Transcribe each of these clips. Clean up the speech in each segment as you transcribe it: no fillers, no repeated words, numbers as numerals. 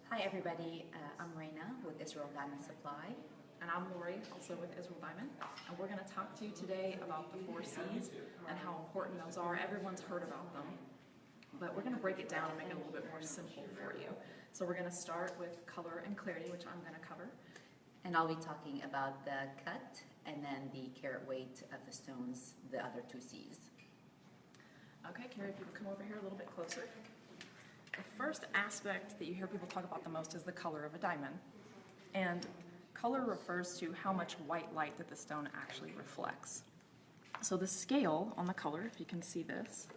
Hi everybody, I'm Raina with Israel Diamond Supply. And I'm Lori, also with Israel Diamond, and we're going to talk to you today about the 4C's and how important those are. Everyone's heard about them, but we're going to break it down and make it a little bit more simple for you. So we're going to start with color and clarity, which I'm going to cover. And I'll be talking about the cut and then the carat weight of the stones, the other two C's. Okay, Carrie, if you would come over here a little bit closer. The first aspect that you hear people talk about the most is the color of a diamond. And color refers to how much white light that the stone actually reflects. So the scale on the color, if you can see this,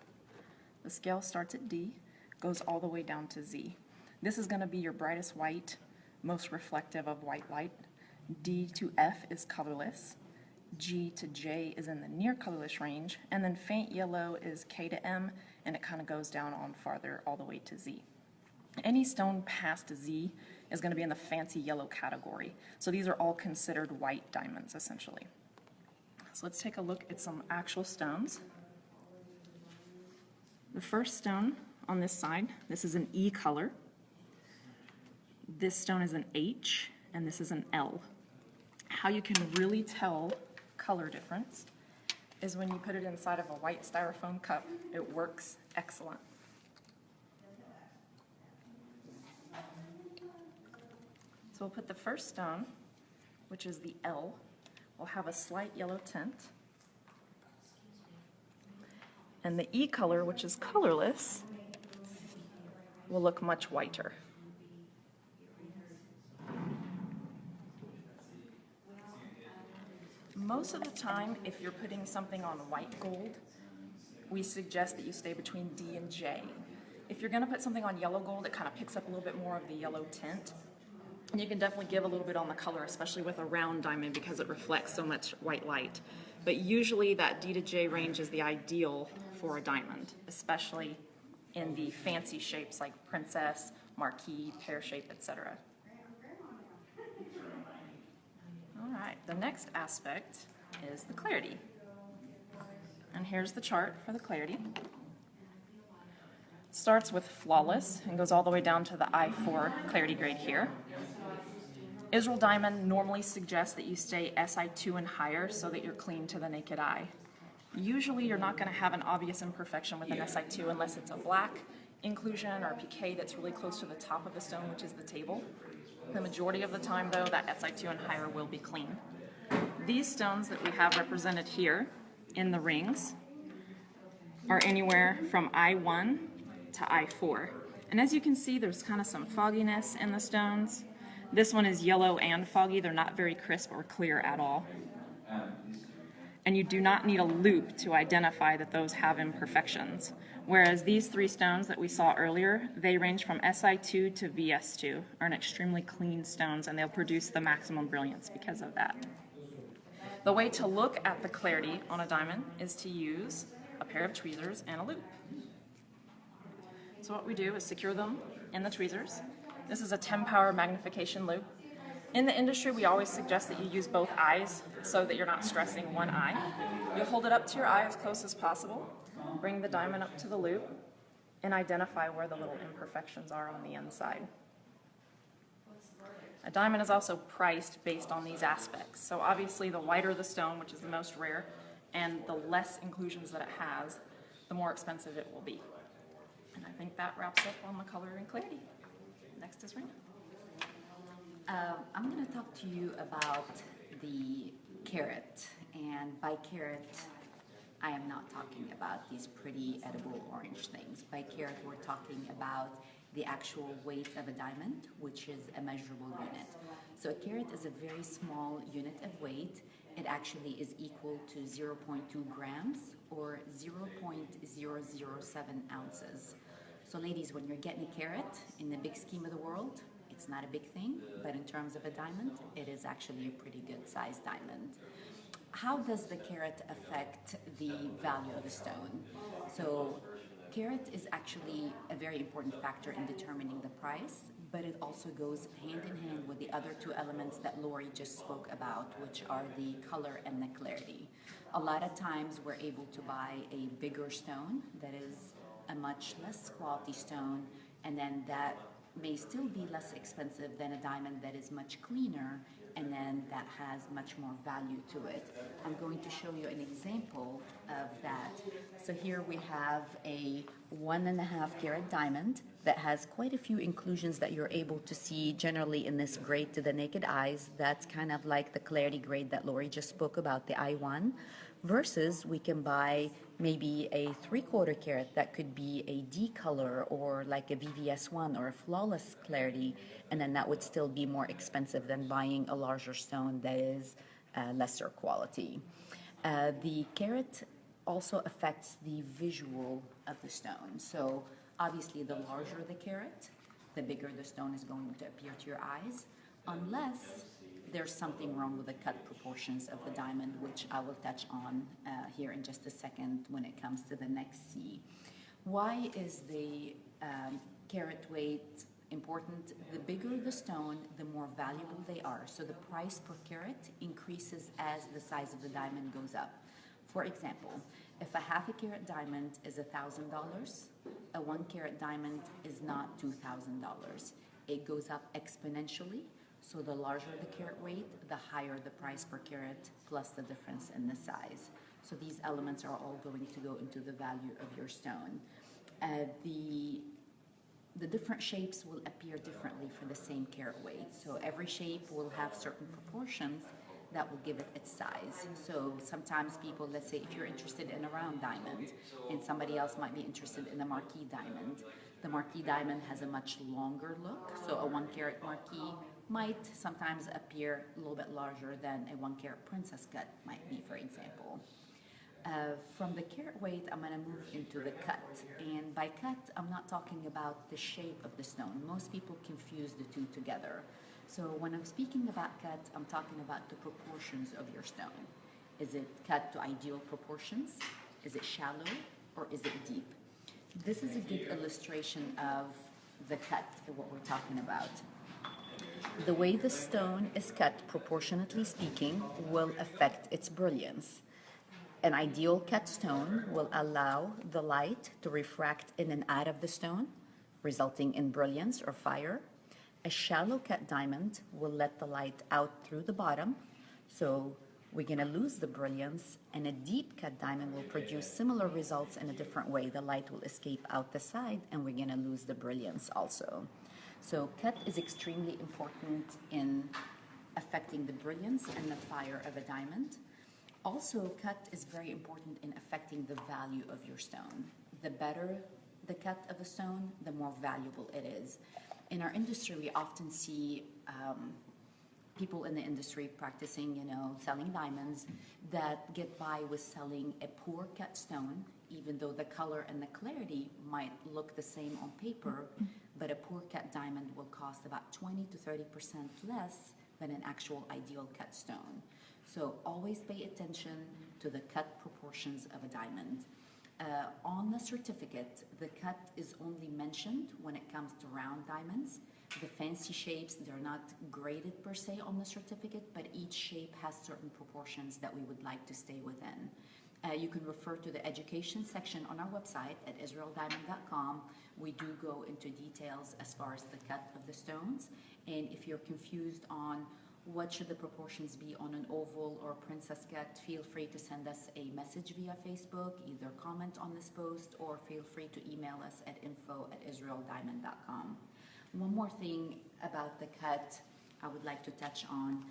the scale starts at D, goes all the way down to Z. This is going to be your brightest white, most reflective of white light. D to F is colorless. G to J is in the near colorless range, and then faint yellow is K to M, and it kind of goes down on farther all the way to Z. Any stone past Z is going to be in the fancy yellow category. So these are all considered white diamonds, essentially. So let's take a look at some actual stones. The first stone on this side, this is an E color. This stone is an H, and this is an L. How you can really tell color difference is when you put it inside of a white styrofoam cup. It works excellent. So we'll put the first stone, which is the L, will have a slight yellow tint. And the E color, which is colorless, will look much whiter. Most of the time, if you're putting something on white gold, we suggest that you stay between D and J. If you're going to put something on yellow gold, it kind of picks up a little bit more of the yellow tint. And you can definitely give a little bit on the color, especially with a round diamond because it reflects so much white light. But usually that D to J range is the ideal for a diamond, especially in the fancy shapes like princess, marquise, pear shape, etc. All right, the next aspect is the clarity. And here's the chart for the clarity. Starts with flawless and goes all the way down to the I4 clarity grade here. Israel Diamond normally suggests that you stay SI2 and higher so that you're clean to the naked eye. Usually you're not going to have an obvious imperfection with an SI2 unless it's a black inclusion or a piqué that's really close to the top of the stone, which is the table. The majority of the time, though, that SI2 and higher will be clean. These stones that we have represented here in the rings are anywhere from I1 to I4. And as you can see, there's kind of some fogginess in the stones. This one is yellow and foggy. They're not very crisp or clear at all. And you do not need a loop to identify that those have imperfections. Whereas these three stones that we saw earlier, they range from SI2 to VS2, are an extremely clean stones, and they'll produce the maximum brilliance because of that. The way to look at the clarity on a diamond is to use a pair of tweezers and a loop. So what we do is secure them in the tweezers. This is a 10-power magnification loop. In the industry, we always suggest that you use both eyes so that you're not stressing one eye. You hold it up to your eye as close as possible, bring the diamond up to the loop, and identify where the little imperfections are on the inside. A diamond is also priced based on these aspects. So obviously the whiter the stone, which is the most rare, and the less inclusions that it has, the more expensive it will be. And I think that wraps up on the color and clarity. Next is Raina. I'm going to talk to you about the carat, and by carat I am not talking about these pretty edible orange things. By carat we're talking about the actual weight of a diamond, which is a measurable unit. So a carat is a very small unit of weight. It actually is equal to 0.2 grams or 0.007 ounces. So ladies, when you're getting a carat in the big scheme of the world, it's not a big thing, but in terms of a diamond, it is actually a pretty good sized diamond. How does the carat affect the value of the stone? So carat is actually a very important factor in determining the price, but it also goes hand in hand with the other two elements that Lori just spoke about, which are the color and the clarity. A lot of times we're able to buy a bigger stone that is a much less quality stone, and then that may still be less expensive than a diamond that is much cleaner and then that has much more value to it. I'm going to show you an example of that. So here we have a 1.5 carat diamond that has quite a few inclusions that you're able to see generally in this grade to the naked eyes. That's kind of like the clarity grade that Lori just spoke about, the I1, versus we can buy maybe a 3/4 carat that could be a D color or like a VVS1 or a flawless clarity, and then that would still be more expensive than buying a larger stone that is lesser quality. The carat also affects the visual of the stone. So obviously the larger the carat, the bigger the stone is going to appear to your eyes, unless there's something wrong with the cut proportions of the diamond, which I will touch on here in just a second when it comes to the next C. Why is the carat weight important? The bigger the stone, the more valuable they are. So the price per carat increases as the size of the diamond goes up. For example, if a 1/2 carat diamond is $1,000, a 1 carat diamond is not $2,000. It goes up exponentially. So the larger the carat weight, the higher the price per carat, plus the difference in the size. So these elements are all going to go into the value of your stone. The different shapes will appear differently for the same carat weight. So every shape will have certain proportions that will give it its size. So sometimes people, let's say if you're interested in a round diamond and somebody else might be interested in a marquee diamond, the marquee diamond has a much longer look. So a 1 carat marquee might sometimes appear a little bit larger than a 1 carat princess cut might be, for example. From the carat weight, I'm going to move into the cut. And by cut, I'm not talking about the shape of the stone. Most people confuse the two together. So when I'm speaking about cut, I'm talking about the proportions of your stone. Is it cut to ideal proportions? Is it shallow or is it deep? This is a good illustration of the cut of what we're talking about. The way the stone is cut, proportionately speaking, will affect its brilliance. An ideal cut stone will allow the light to refract in and out of the stone, resulting in brilliance or fire. A shallow cut diamond will let the light out through the bottom, so we're going to lose the brilliance, and a deep cut diamond will produce similar results in a different way. The light will escape out the side, and we're going to lose the brilliance also. So cut is extremely important in affecting the brilliance and the fire of a diamond. Also, cut is very important in affecting the value of your stone. The better the cut of a stone, the more valuable it is. In our industry, we often see people in the industry practicing, selling diamonds that get by with selling a poor cut stone, even though the color and the clarity might look the same on paper, but a poor cut diamond will cost about 20 to 30% less than an actual ideal cut stone. So always pay attention to the cut proportions of a diamond. On the certificate, the cut is only mentioned when it comes to round diamonds. The fancy shapes, they're not graded per se on the certificate, but each shape has certain proportions that we would like to stay within. You can refer to the education section on our website at israeldiamond.com. We do go into details as far as the cut of the stones. And if you're confused on what should the proportions be on an oval or princess cut, feel free to send us a message via Facebook, either comment on this post or feel free to email us at info@israeldiamond.com. One more thing about the cut I would like to touch on,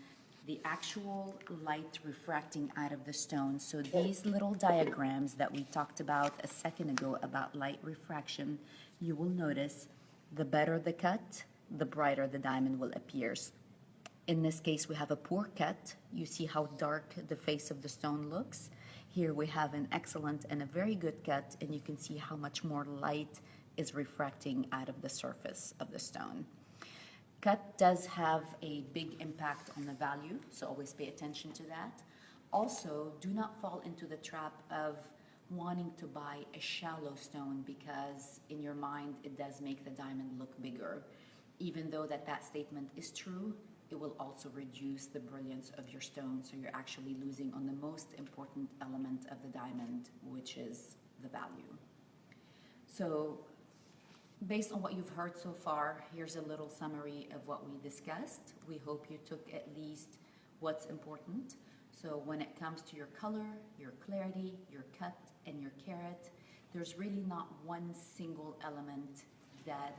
the actual light refracting out of the stone. So these little diagrams that we talked about a second ago about light refraction, you will notice the better the cut, the brighter the diamond will appear. In this case, we have a poor cut. You see how dark the face of the stone looks. Here we have an excellent and a very good cut, and you can see how much more light is refracting out of the surface of the stone. Cut does have a big impact on the value, so always pay attention to that. Also, do not fall into the trap of wanting to buy a shallow stone because in your mind it does make the diamond look bigger. Even though that statement is true, it will also reduce the brilliance of your stone, so you're actually losing on the most important element of the diamond, which is the value. So Based on what you've heard so far, here's a little summary of what we discussed. We hope you took at least what's important. So when it comes to your color, your clarity, your cut, and your carat, there's really not one single element that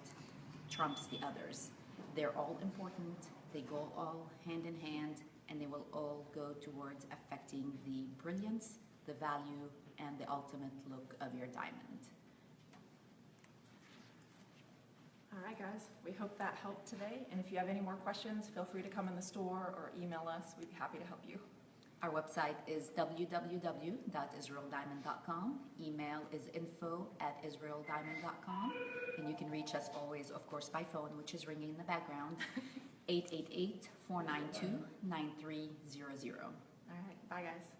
trumps the others. They're all important, they go all hand in hand, and they will all go towards affecting the brilliance, the value, and the ultimate look of your diamond. All right, guys, we hope that helped today. And if you have any more questions, feel free to come in the store or email us. We'd be happy to help you. Our website is www.israeldiamond.com. Email is info@israeldiamond.com. And you can reach us always, of course, by phone, which is ringing in the background, 888-492-9300. All right, bye, guys.